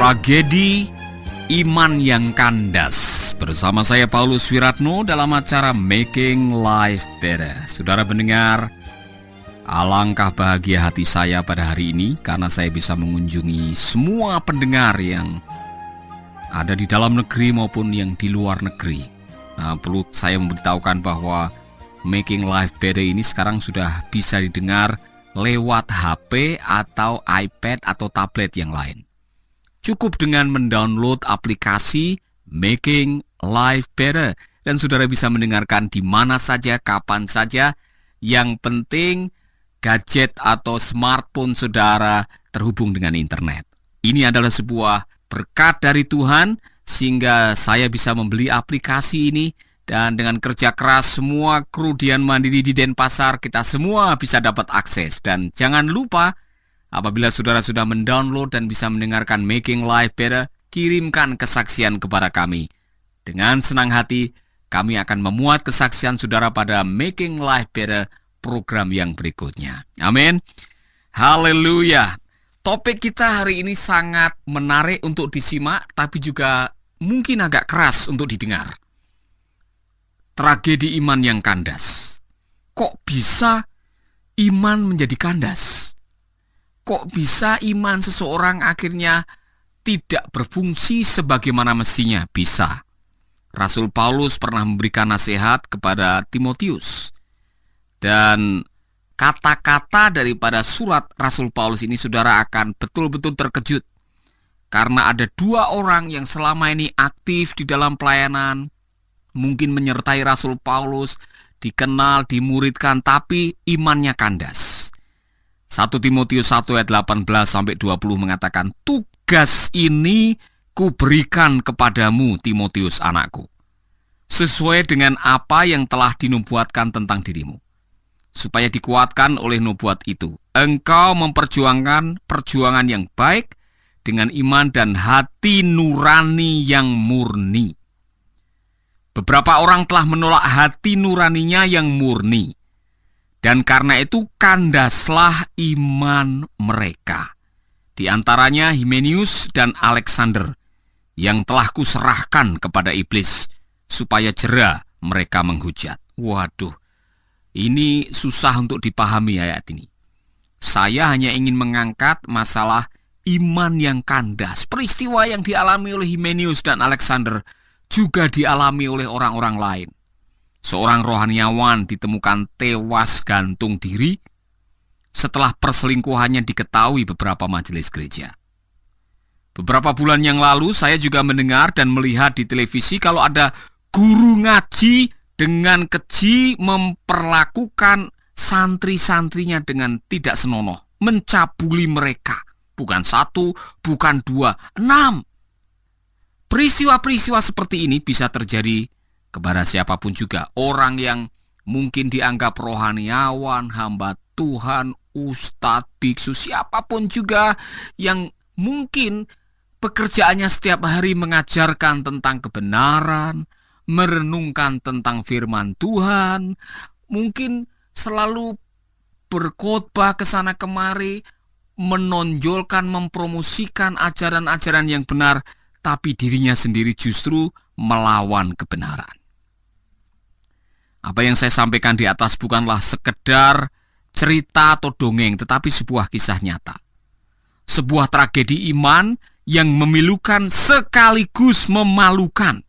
Tragedi Iman yang Kandas. Bersama saya Paulus Wiratno dalam acara Making Life Better. Saudara pendengar, alangkah bahagia hati saya pada hari ini karena saya bisa mengunjungi semua pendengar yang ada di dalam negeri maupun yang di luar negeri. Nah, perlu saya memberitahukan bahwa Making Life Better ini sekarang sudah bisa didengar lewat HP atau iPad atau tablet yang lain. Cukup dengan mendownload aplikasi Making Life Better dan saudara bisa mendengarkan di mana saja, kapan saja. Yang penting gadget atau smartphone saudara terhubung dengan internet. Ini adalah sebuah berkat dari Tuhan sehingga saya bisa membeli aplikasi ini, dan dengan kerja keras semua kru Dian Mandiri di Denpasar kita semua bisa dapat akses. Dan jangan lupa, apabila saudara sudah mendownload dan bisa mendengarkan Making Life Better, kirimkan kesaksian kepada kami. Dengan senang hati, kami akan memuat kesaksian saudara pada Making Life Better program yang berikutnya. Amin. Haleluya. Topik kita hari ini sangat menarik untuk disimak, tapi juga mungkin agak keras untuk didengar. Tragedi iman yang kandas. Kok bisa iman menjadi kandas? Kok bisa iman seseorang akhirnya tidak berfungsi sebagaimana mestinya? Bisa. Rasul Paulus pernah memberikan nasihat kepada Timotius. Dan kata-kata daripada surat Rasul Paulus ini saudara akan betul-betul terkejut. Karena ada dua orang yang selama ini aktif di dalam pelayanan, mungkin menyertai Rasul Paulus, dikenal, dimuridkan, tapi imannya kandas. 1 Timotius 1 ayat 18-20 mengatakan, tugas ini kuberikan kepadamu Timotius anakku, sesuai dengan apa yang telah dinubuatkan tentang dirimu, supaya dikuatkan oleh nubuat itu, engkau memperjuangkan perjuangan yang baik dengan iman dan hati nurani yang murni. Beberapa orang telah menolak hati nuraninya yang murni, dan karena itu kandaslah iman mereka. Di antaranya Himenius dan Alexander, yang telah kuserahkan kepada iblis, supaya jera mereka menghujat. Waduh, ini susah untuk dipahami ayat ini. Saya hanya ingin mengangkat masalah iman yang kandas. Peristiwa yang dialami oleh Himenius dan Alexander juga dialami oleh orang-orang lain. Seorang rohaniawan ditemukan tewas gantung diri setelah perselingkuhannya diketahui beberapa majelis gereja. Beberapa bulan yang lalu saya juga mendengar dan melihat di televisi kalau ada guru ngaji dengan keji memperlakukan santri-santrinya dengan tidak senonoh, mencabuli mereka. Bukan 1, bukan 2, 6. Peristiwa-peristiwa seperti ini bisa terjadi kepada siapapun juga. Orang yang mungkin dianggap rohaniawan, hamba Tuhan, ustadz, biksu, siapapun juga yang mungkin pekerjaannya setiap hari mengajarkan tentang kebenaran, merenungkan tentang firman Tuhan, mungkin selalu berkhotbah ke sana kemari, menonjolkan, mempromosikan ajaran-ajaran yang benar, tapi dirinya sendiri justru melawan kebenaran. Apa yang saya sampaikan di atas bukanlah sekedar cerita atau dongeng, tetapi sebuah kisah nyata. Sebuah tragedi iman yang memilukan sekaligus memalukan.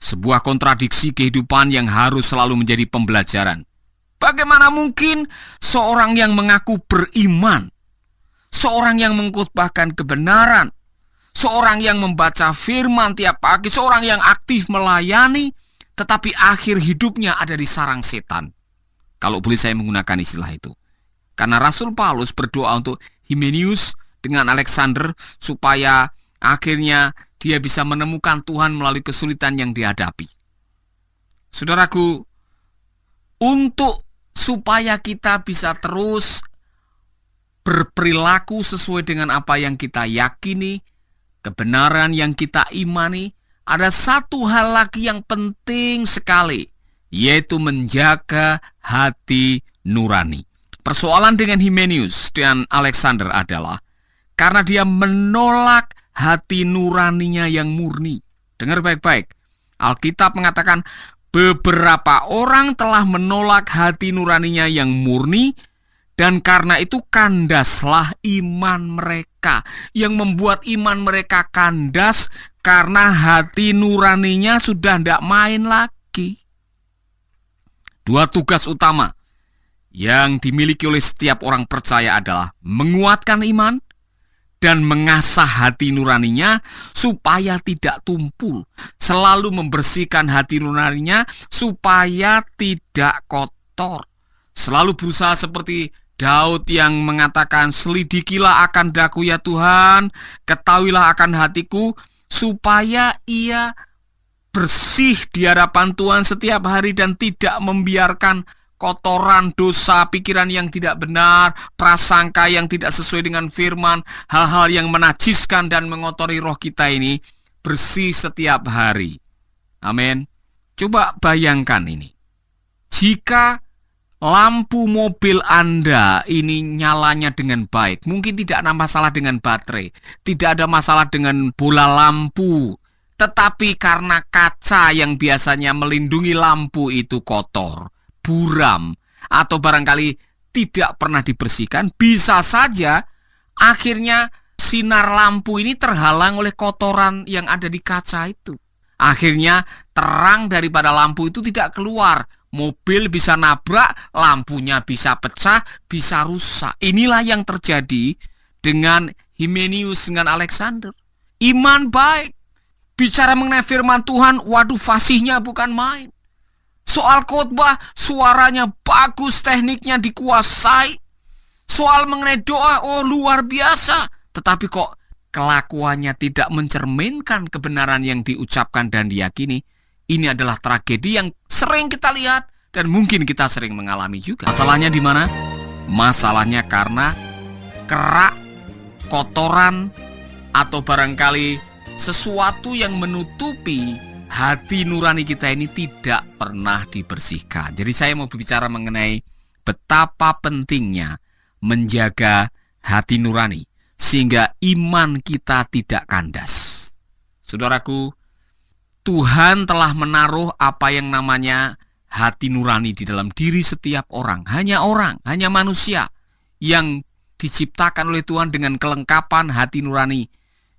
Sebuah kontradiksi kehidupan yang harus selalu menjadi pembelajaran. Bagaimana mungkin seorang yang mengaku beriman, seorang yang mengkhotbahkan kebenaran, seorang yang membaca firman tiap pagi, seorang yang aktif melayani, tetapi akhir hidupnya ada di sarang setan. Kalau boleh saya menggunakan istilah itu. Karena Rasul Paulus berdoa untuk Himenius dengan Alexander supaya akhirnya dia bisa menemukan Tuhan melalui kesulitan yang dihadapi. Saudaraku, untuk supaya kita bisa terus berperilaku sesuai dengan apa yang kita yakini, kebenaran yang kita imani, ada satu hal lagi yang penting sekali, yaitu menjaga hati nurani. Persoalan dengan Himenius dan Alexander adalah karena dia menolak hati nuraninya yang murni. Dengar baik-baik. Alkitab mengatakan beberapa orang telah menolak hati nuraninya yang murni, dan karena itu kandaslah iman mereka. Yang membuat iman mereka kandas karena hati nuraninya sudah tidak main lagi. Dua tugas utama yang dimiliki oleh setiap orang percaya adalah menguatkan iman dan mengasah hati nuraninya supaya tidak tumpul. Selalu membersihkan hati nuraninya supaya tidak kotor. Selalu berusaha seperti Daud yang mengatakan, selidikilah akan daku ya Tuhan, ketahuilah akan hatiku, supaya ia bersih di hadapan Tuhan setiap hari dan tidak membiarkan kotoran, dosa, pikiran yang tidak benar, prasangka yang tidak sesuai dengan firman, hal-hal yang menajiskan dan mengotori roh kita ini bersih setiap hari. Amin. Coba bayangkan ini. Jika lampu mobil Anda ini nyalanya dengan baik, mungkin tidak ada masalah dengan baterai, tidak ada masalah dengan bola lampu, tetapi karena kaca yang biasanya melindungi lampu itu kotor, buram, atau barangkali tidak pernah dibersihkan, bisa saja akhirnya sinar lampu ini terhalang oleh kotoran yang ada di kaca itu. Akhirnya terang daripada lampu itu tidak keluar. Mobil bisa nabrak, lampunya bisa pecah, bisa rusak. Inilah yang terjadi dengan Himenius, dengan Alexander. Iman baik. Bicara mengenai firman Tuhan, waduh fasihnya bukan main. Soal khotbah, suaranya bagus, tekniknya dikuasai. Soal mengenai doa, oh luar biasa. Tetapi kok kelakuannya tidak mencerminkan kebenaran yang diucapkan dan diyakini. Ini adalah tragedi yang sering kita lihat dan mungkin kita sering mengalami juga. Masalahnya di mana? Masalahnya karena kerak, kotoran, atau barangkali sesuatu yang menutupi hati nurani kita ini tidak pernah dibersihkan. Jadi saya mau berbicara mengenai betapa pentingnya menjaga hati nurani sehingga iman kita tidak kandas. Saudaraku, Tuhan telah menaruh apa yang namanya hati nurani di dalam diri setiap orang. Hanya manusia yang diciptakan oleh Tuhan dengan kelengkapan hati nurani.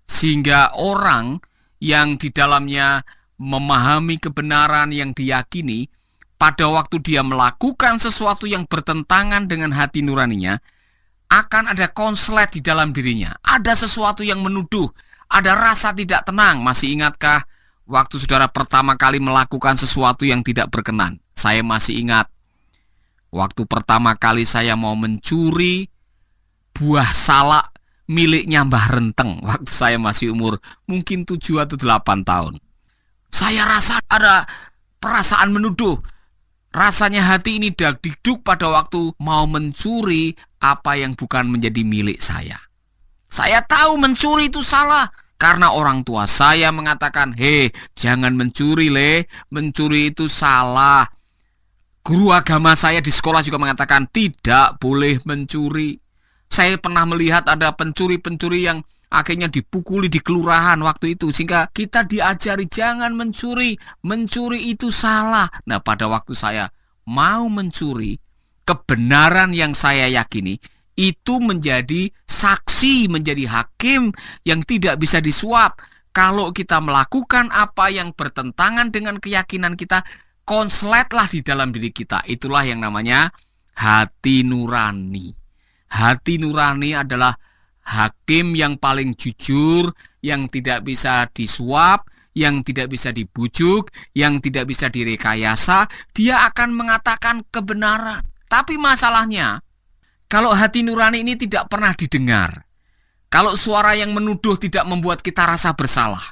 Sehingga orang yang di dalamnya memahami kebenaran yang diyakini, pada waktu dia melakukan sesuatu yang bertentangan dengan hati nuraninya, akan ada konslet di dalam dirinya. Ada sesuatu yang menuduh, ada rasa tidak tenang. Masih ingatkah waktu saudara pertama kali melakukan sesuatu yang tidak berkenan? Saya masih ingat waktu pertama kali saya mau mencuri buah salak miliknya Mbah Renteng. Waktu saya masih umur mungkin 7 atau 8 tahun. Saya rasa ada perasaan menuduh. Rasanya hati ini dag-digduk pada waktu mau mencuri apa yang bukan menjadi milik saya. Saya tahu mencuri itu salah. Karena orang tua saya mengatakan, hei jangan mencuri mencuri itu salah. Guru agama saya di sekolah juga mengatakan tidak boleh mencuri. Saya pernah melihat ada pencuri-pencuri yang akhirnya dipukuli di kelurahan waktu itu. Sehingga kita diajari jangan mencuri. Mencuri itu salah. Nah pada waktu saya mau mencuri, kebenaran yang saya yakini itu menjadi saksi, menjadi hakim yang tidak bisa disuap. Kalau kita melakukan apa yang bertentangan dengan keyakinan kita, konsletlah di dalam diri kita. Itulah yang namanya hati nurani. Hati nurani adalah hakim yang paling jujur, yang tidak bisa disuap, yang tidak bisa dibujuk, yang tidak bisa direkayasa. Dia akan mengatakan kebenaran. Tapi masalahnya, kalau hati nurani ini tidak pernah didengar, kalau suara yang menuduh tidak membuat kita rasa bersalah,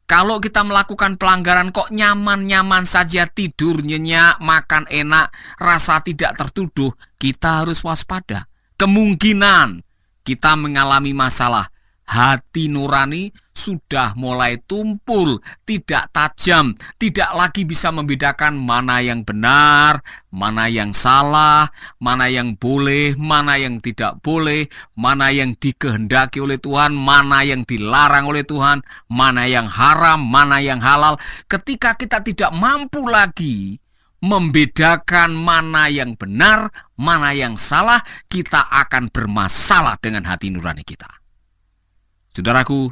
kalau kita melakukan pelanggaran kok nyaman-nyaman saja, tidur nyenyak, makan enak, rasa tidak tertuduh, kita harus waspada. Kemungkinan kita mengalami masalah hati nurani sudah mulai tumpul, tidak tajam, tidak lagi bisa membedakan mana yang benar, mana yang salah, mana yang boleh, mana yang tidak boleh, mana yang dikehendaki oleh Tuhan, mana yang dilarang oleh Tuhan, mana yang haram, mana yang halal. Ketika kita tidak mampu lagi membedakan mana yang benar, mana yang salah, kita akan bermasalah dengan hati nurani kita. Saudaraku,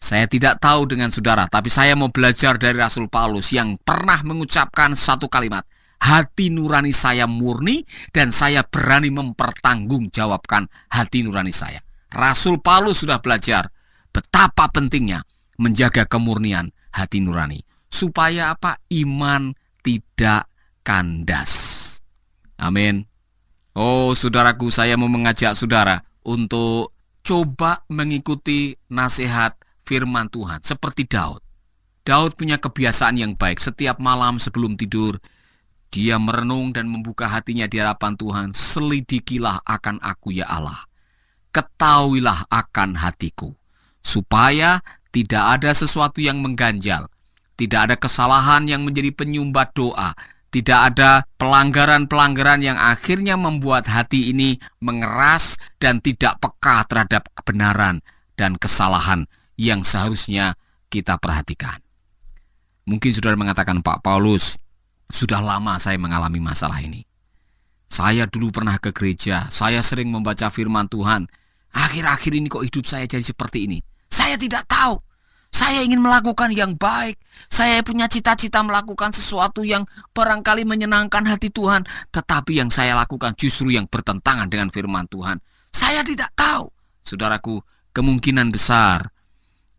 saya tidak tahu dengan saudara, tapi saya mau belajar dari Rasul Paulus yang pernah mengucapkan satu kalimat, hati nurani saya murni dan saya berani mempertanggungjawabkan hati nurani saya. Rasul Paulus sudah belajar betapa pentingnya menjaga kemurnian hati nurani. Supaya apa? Iman tidak kandas. Amin. Oh, saudaraku, saya mau mengajak saudara untuk coba mengikuti nasihat firman Tuhan seperti Daud. Daud punya kebiasaan yang baik. Setiap malam sebelum tidur, dia merenung dan membuka hatinya di hadapan Tuhan. Selidikilah akan aku ya Allah. Ketahuilah akan hatiku. Supaya tidak ada sesuatu yang mengganjal. Tidak ada kesalahan yang menjadi penyumbat doa. Tidak ada pelanggaran-pelanggaran yang akhirnya membuat hati ini mengeras dan tidak peka terhadap kebenaran dan kesalahan yang seharusnya kita perhatikan. Mungkin saudara mengatakan, Pak Paulus, sudah lama saya mengalami masalah ini. Saya dulu pernah ke gereja, saya sering membaca firman Tuhan. Akhir-akhir ini kok hidup saya jadi seperti ini? Saya tidak tahu. Saya ingin melakukan yang baik. Saya punya cita-cita melakukan sesuatu yang barangkali menyenangkan hati Tuhan. Tetapi yang saya lakukan justru yang bertentangan dengan firman Tuhan. Saya tidak tahu. Saudaraku, kemungkinan besar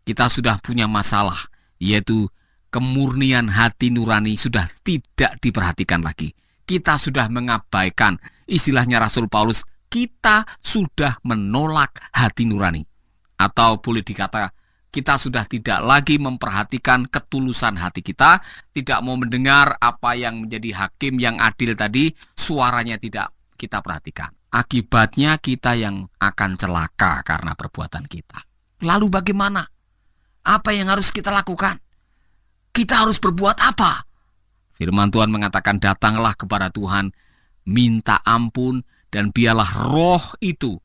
kita sudah punya masalah, yaitu kemurnian hati nurani sudah tidak diperhatikan lagi. Kita sudah mengabaikan, istilahnya Rasul Paulus, kita sudah menolak hati nurani. Atau boleh dikata, kita sudah tidak lagi memperhatikan ketulusan hati kita, tidak mau mendengar apa yang menjadi hakim yang adil tadi, suaranya tidak kita perhatikan. Akibatnya kita yang akan celaka karena perbuatan kita. Lalu bagaimana? Apa yang harus kita lakukan? Kita harus berbuat apa? Firman Tuhan mengatakan, datanglah kepada Tuhan, minta ampun, dan biarlah roh itu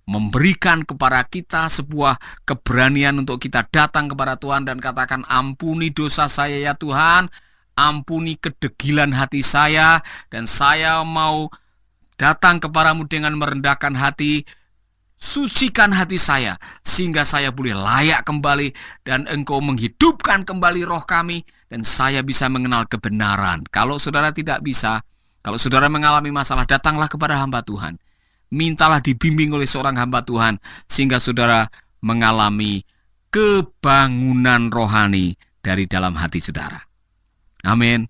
memberikan kepada kita sebuah keberanian untuk kita datang kepada Tuhan dan katakan, ampuni dosa saya ya Tuhan, ampuni kedegilan hati saya, dan saya mau datang kepadamu dengan merendahkan hati. Sucikan hati saya, sehingga saya boleh layak kembali, dan engkau menghidupkan kembali roh kami, dan saya bisa mengenal kebenaran. Kalau saudara tidak bisa, kalau saudara mengalami masalah, datanglah kepada hamba Tuhan. Mintalah dibimbing oleh seorang hamba Tuhan, sehingga saudara mengalami kebangunan rohani dari dalam hati saudara. Amin.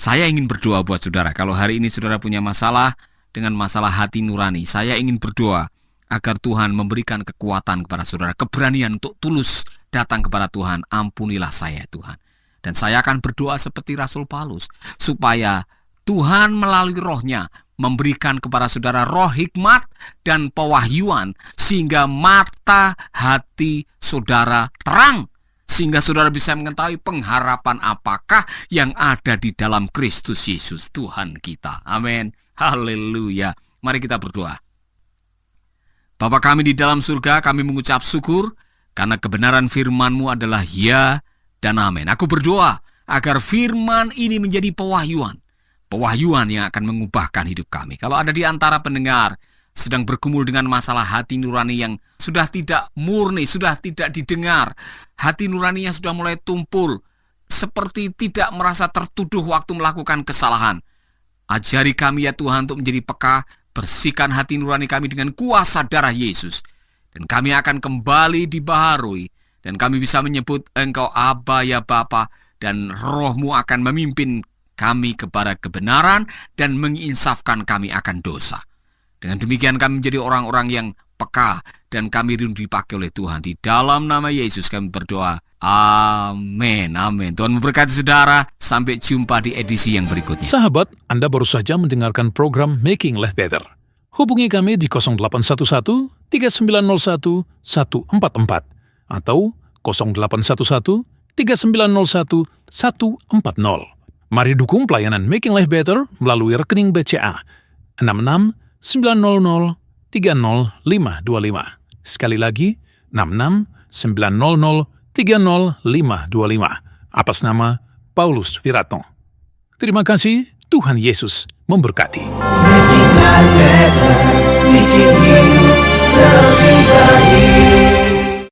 Saya ingin berdoa buat saudara. Kalau hari ini saudara punya masalah dengan masalah hati nurani, saya ingin berdoa agar Tuhan memberikan kekuatan kepada saudara, keberanian untuk tulus datang kepada Tuhan. Ampunilah saya Tuhan. Dan saya akan berdoa seperti Rasul Paulus, supaya Tuhan melalui rohnya memberikan kepada saudara roh hikmat dan pewahyuan, sehingga mata hati saudara terang, sehingga saudara bisa mengetahui pengharapan apakah yang ada di dalam Kristus Yesus Tuhan kita. Amin. Haleluya. Mari kita berdoa. Bapa kami di dalam surga, kami mengucap syukur karena kebenaran firman-Mu adalah ya dan amin. Aku berdoa agar firman ini menjadi pewahyuan yang akan mengubahkan hidup kami. Kalau ada di antara pendengar sedang bergumul dengan masalah hati nurani yang sudah tidak murni, sudah tidak didengar, hati nuraninya sudah mulai tumpul, seperti tidak merasa tertuduh waktu melakukan kesalahan, ajari kami ya Tuhan untuk menjadi peka. Bersihkan hati nurani kami dengan kuasa darah Yesus, dan kami akan kembali dibaharui, dan kami bisa menyebut Engkau Aba ya Bapa, dan roh-Mu akan memimpin kami kepada kebenaran dan menginsafkan kami akan dosa. Dengan demikian kami menjadi orang-orang yang peka, dan kami rindu dipakai oleh Tuhan. Di dalam nama Yesus kami berdoa. Amin. Amin. Tuhan memberkati saudara. Sampai jumpa di edisi yang berikutnya. Sahabat, Anda baru saja mendengarkan program Making Life Better. Hubungi kami di 0811 3901 144 atau 0811 3901 140. Mari dukung pelayanan Making Life Better melalui rekening BCA 6690300525. Sekali lagi, 6690300525. Atas nama Paulus Wiratno. Terima kasih, Tuhan Yesus memberkati. Making life better, making